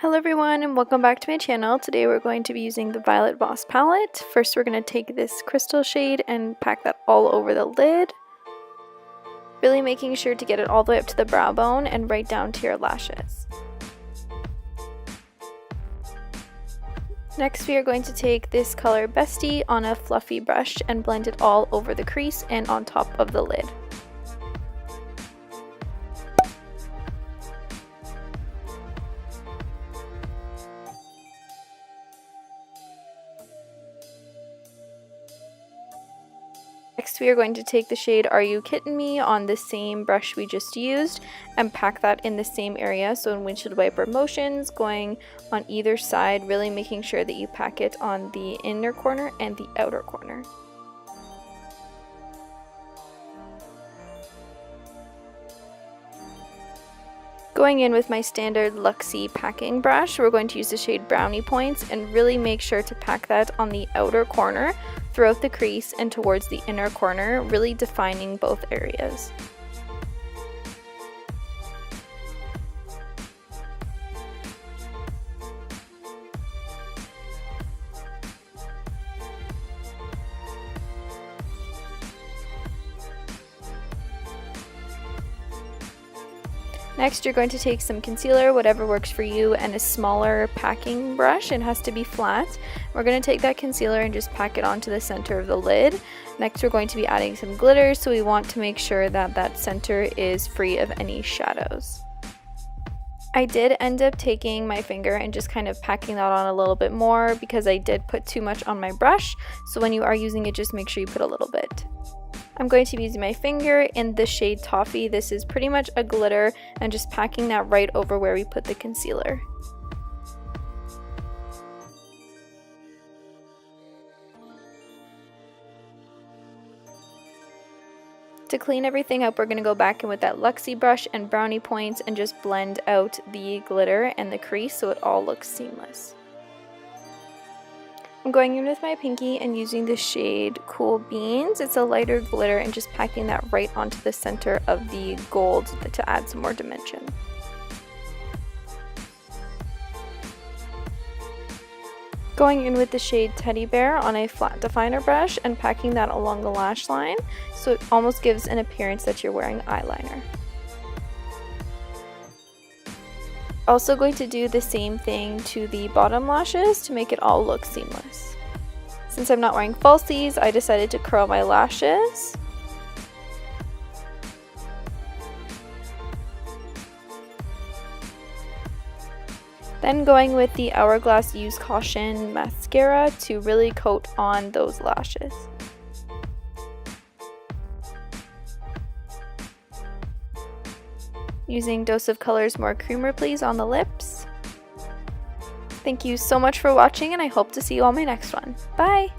Hello everyone and welcome back to my channel. Today we're going to be using the Violet Voss palette. First we're going to take this crystal shade and pack that all over the lid. Really making sure to get it all the way up to the brow bone and right down to your lashes. Next we are going to take this color Bestie on a fluffy brush and blend it all over the crease and on top of the lid. Next we are going to take the shade Are You Kidding Me on the same brush we just used and pack that in the same area, so in windshield wiper motions going on either side, really making sure that you pack it on the inner corner and the outer corner. Going in with my standard Luxie packing brush, we're going to use the shade Brownie Points and really make sure to pack that on the outer corner, throughout the crease and towards the inner corner, really defining both areas. Next, you're going to take some concealer, whatever works for you, and a smaller packing brush. It has to be flat. We're going to take that concealer and just pack it onto the center of the lid. Next, we're going to be adding some glitter, so we want to make sure that that center is free of any shadows. I did end up taking my finger and just kind of packing that on a little bit more because I did put too much on my brush, so when you are using it, just make sure you put a little bit. I'm going to be using my finger in the shade Toffee. This is pretty much a glitter and just packing that right over where we put the concealer. To clean everything up, we're going to go back in with that Luxie brush and Brownie Points and just blend out the glitter and the crease so it all looks seamless. I'm going in with my pinky and using the shade Cool Beans. It's a lighter glitter and just packing that right onto the center of the gold to add some more dimension. Going in with the shade Teddy Bear on a flat definer brush and packing that along the lash line so it almost gives an appearance that you're wearing eyeliner. Also going to do the same thing to the bottom lashes to make it all look seamless. Since I'm not wearing falsies, I decided to curl my lashes. Then going with the Hourglass Use Caution mascara to really coat on those lashes. Using Dose of Color's More Creamer Please on the lips. Thank you so much for watching and I hope to see you on my next one. Bye!